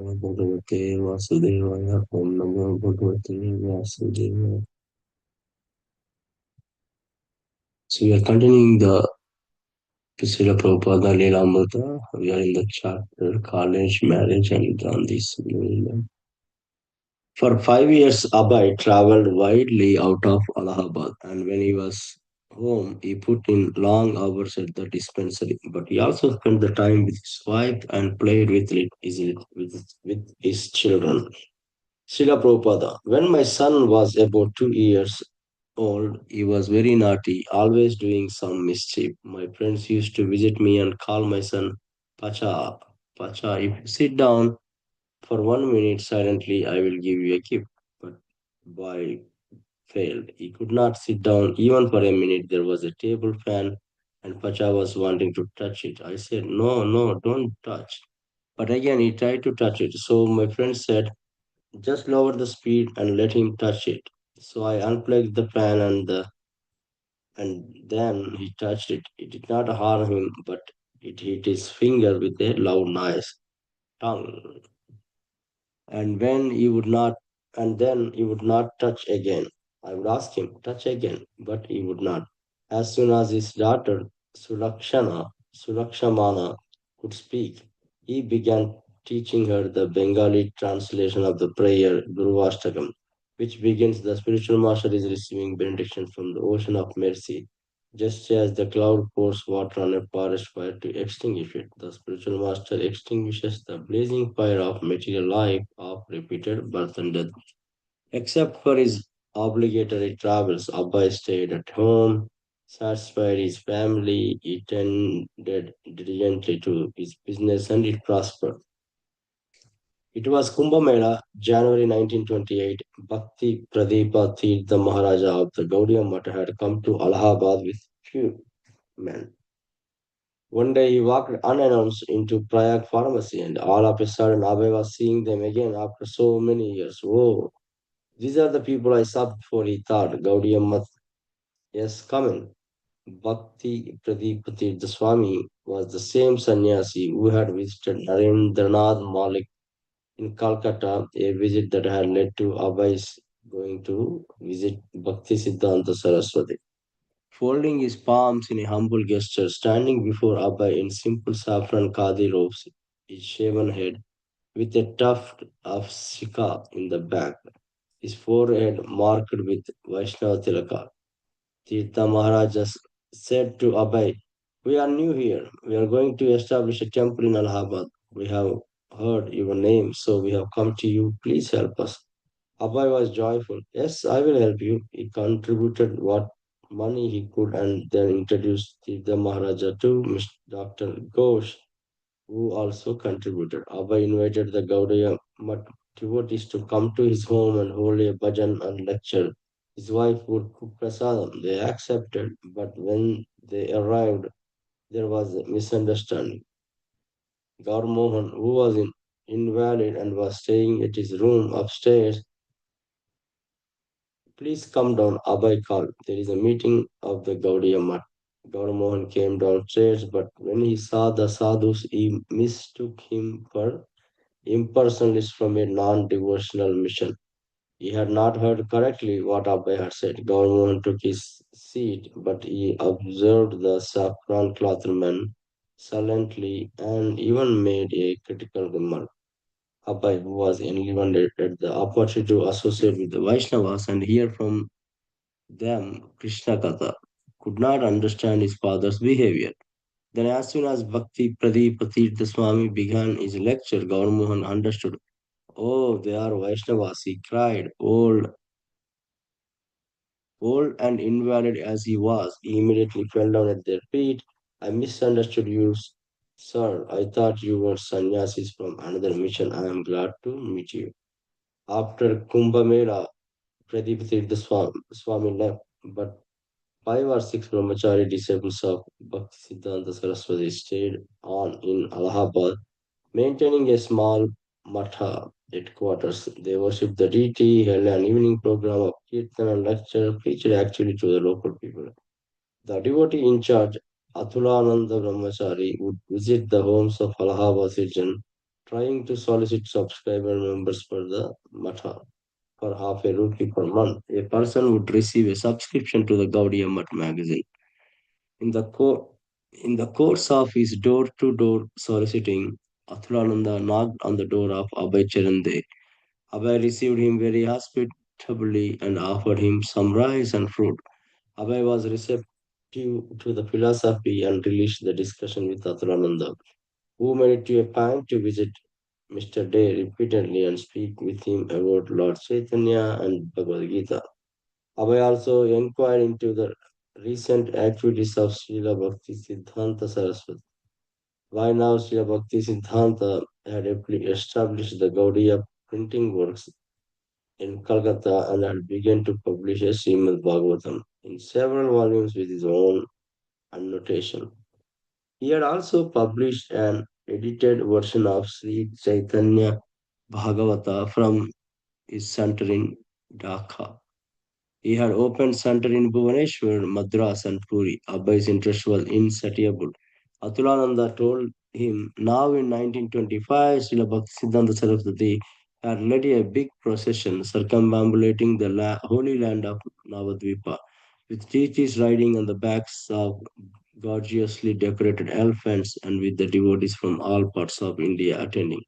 भगवते वासुदेवाय ओम नमो भगवते वासुदेवाय. So we are continuing the Srila Prabhupada Lilamrita. We are in the chapter College, Marriage and Gandhi's Movement. For 5 years, Abhay traveled widely out of Allahabad, and when he was home, he put in long hours at the dispensary. But he also spent the time with his wife and played with his children. Srila Prabhupada, when my son was about 2 years old, he was very naughty, always doing some mischief. My friends used to visit me and call my son Pacha. Pacha, if you sit down for 1 minute silently, I will give you a gift. But boy failed. He could not sit down even for a minute. There was a table fan and Pacha was wanting to touch it. I said, no, no, don't touch. But again, he tried to touch it. So my friend said, just lower the speed and let him touch it. So I unplugged the fan and then he touched it. It did not harm him, but it hit his finger with a loud noise. Tongue. And when he would not, and then he would not touch again. I would ask him, touch again, but he would not. As soon as his daughter, Surakshamana, could speak, he began teaching her the Bengali translation of the prayer Guru Ashtakam, which begins, the spiritual master is receiving benediction from the ocean of mercy. Just as the cloud pours water on a forest fire to extinguish it, the spiritual master extinguishes the blazing fire of material life of repeated birth and death. Except for his obligatory travels, Abba stayed at home, satisfied his family, he tended diligently to his business, and it prospered. It was Kumbh Mela, January 1928. Bhakti Pradeepa Tirtha Maharaja of the Gaudiya Math had come to Allahabad with few men. One day he walked unannounced into Prayag pharmacy, and all of a sudden Abhay was seeing them again after so many years. Whoa, these are the people I saw before, he thought. Gaudiya Math, yes, come in. Bhakti Pradeep Swami was the same sannyasi who had visited Narendranath Malik in Calcutta, a visit that had led to Abhay's going to visit Bhakti Siddhanta Saraswati. Folding his palms in a humble gesture, standing before Abhay in simple saffron khadi robes, his shaven head, with a tuft of sika in the back, his forehead marked with Vaishnava Tilaka. Tirtha Maharaja said to Abhay, we are new here. We are going to establish a temple in Allahabad. We have heard your name, so we have come to you. Please help us. Abhay was joyful. Yes, I will help you. He contributed what money he could and then introduced Tirtha Maharaja to Mr. Dr. Ghosh, who also contributed. Abhay invited the Gaudiya Math devotees to come to his home and hold a bhajan and lecture. His wife would cook prasadam. They accepted, but when they arrived, there was a misunderstanding. Gaur Mohan, who was invalid and was staying at his room upstairs, please come down, Abhay called. There is a meeting of the Gaudiya Math. Gaur Mohan came downstairs, but when he saw the sadhus, he mistook him for impersonalist from a non-devotional mission. He had not heard correctly what Abhay had said. Government took his seat, but he observed the saffron clothed man silently and even made a critical remark. Abhay, who was enlivened at the opportunity to associate with the Vaishnavas and hear from them Krishna Katha, could not understand his father's behavior. Then, as soon as Bhakti Pradeep Tirtha Swami began his lecture, Gaur Mohan understood. Oh, they are Vaishnavas, he cried. Old and invalid as he was, he immediately fell down at their feet. I misunderstood you, sir. I thought you were sannyasis from another mission. I am glad to meet you. After Kumbh Mela, Pradeep Tirtha Swami left, but five or six brahmachari disciples of Bhakti Siddhanta Saraswati stayed on in Allahabad, maintaining a small matha headquarters. They worshipped the deity, held an evening program of kirtan and lecture, preached actually to the local people. The devotee in charge, Atulananda Brahmachari, would visit the homes of Allahabad citizens, trying to solicit subscriber members for the Matha for half a rupee per month. A person would receive a subscription to the Gaudiya Math magazine. In the, in the course of his door-to-door soliciting, Athulananda knocked on the door of Abhay Charande. Abhay received him very hospitably and offered him some rice and fruit. Abhay was receptive to the philosophy and released the discussion with Athulananda, who made it to a point to visit Mr. Day repeatedly and speak with him about Lord Chaitanya and Bhagavad Gita. Abhay also inquired into the recent activities of Srila Bhakti Siddhanta Saraswati. By now, Srila Bhakti Siddhanta had established the Gaudiya printing works in Calcutta and had begun to publish a Srimad Bhagavatam in several volumes with his own annotation. He had also published an edited version of Sri Chaitanya Bhagavata from his center in Dhaka. He had opened center in Bhubaneswar, Madras, and Puri. Abhay's interest was insatiable. Atulananda told him, now in 1925, Srila Bhaktisiddhanta Saraswati had led a big procession circumambulating the holy land of Navadvipa, with deities riding on the backs of gorgeously decorated elephants and with the devotees from all parts of India attending.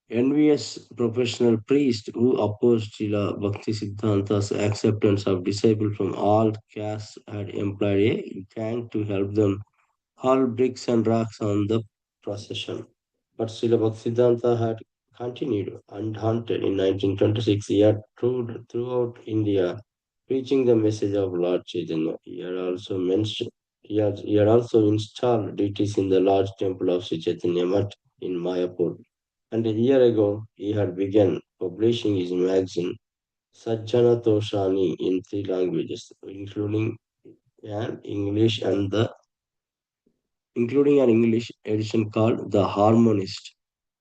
Envious professional priest who opposed Srila Bhaktisiddhanta's acceptance of disciples from all castes had employed a gang to help them haul bricks and rocks on the procession. But Srila Bhaktisiddhanta had continued undaunted. In 1926, he had toured throughout India, preaching the message of Lord Chaitanya. He had also installed deities in the large temple of Sri Chaitanya Mat in Mayapur. And a year ago, he had begun publishing his magazine Sajjana Toshani in three languages, including an English edition called The Harmonist.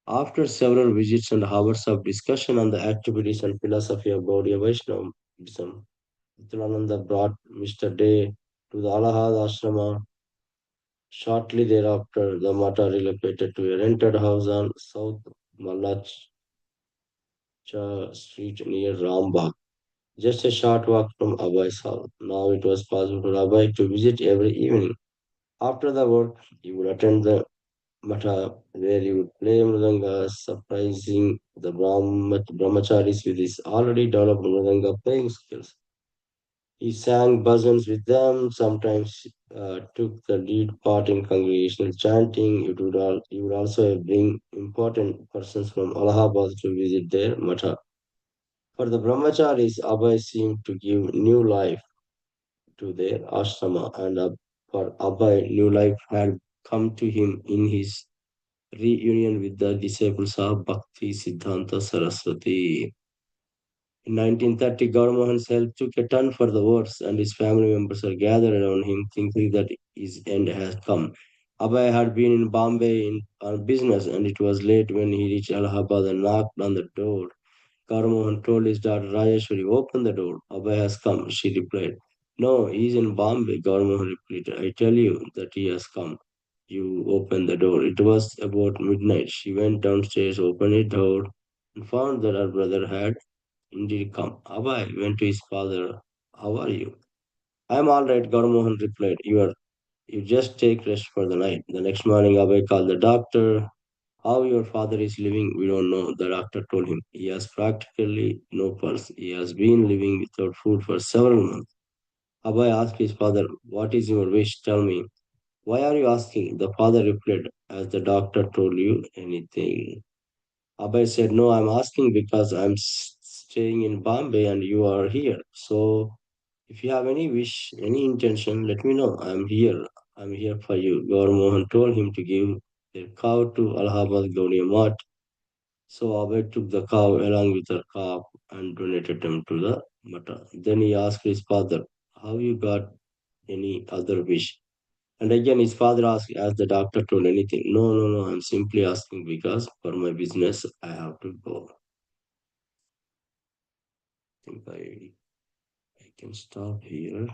After several visits and hours of discussion on the activities and philosophy of Gaudiya Vaishnavism, Vittalananda brought Mr. Day to the Allahabad ashrama. Shortly thereafter, the Mata relocated to a rented house on South Malacha Street near Rambagh, just a short walk from Abhay's house. Now it was possible for Abhay to visit every evening. After the work, he would attend the Mata, where he would play Mridanga, surprising the brahmacharis with his already developed Mridanga playing skills. He sang bhajans with them, sometimes took the lead part in congregational chanting. He would also bring important persons from Allahabad to visit their Mata. For the brahmacharis, Abhay seemed to give new life to their ashrama, and for Abhay, new life had come to him in his reunion with the disciples of Bhakti Siddhanta Saraswati. In 1930, Gauramohan's health took a turn for the worse, and his family members were gathered around him, thinking that his end had come. Abhay had been in Bombay on business, and it was late when he reached Allahabad and knocked on the door. Gauramohan told his daughter Rajeshwari, open the door. Abhay has come, she replied. No, he's in Bombay, Gauramohan repeated. I tell you that he has come. You open the door. It was about midnight. She went downstairs, opened the door, and found that her brother had indeed come. Abhay went to his father. How are you? I am all right, Gauramohan replied. You just take rest for the night. The next morning, Abhay called the doctor. How your father is living, we don't know, the doctor told him. He has practically no pulse. He has been living without food for several months. Abhay asked his father, what is your wish? Tell me. Why are you asking? The father replied, has the doctor told you anything? Abhay said, no, I'm asking because I'm staying in Bombay and you are here. So if you have any wish, any intention, let me know. I'm here. I'm here for you. Gaur Mohan told him to give their cow to Allahabad Gaudiya Math. So Abhay took the cow along with her calf and donated them to the Mata. Then he asked his father, have you got any other wish? And again his father asked, has the doctor told anything? No, no, no, I'm simply asking because for my business I have to go. I think I can stop here.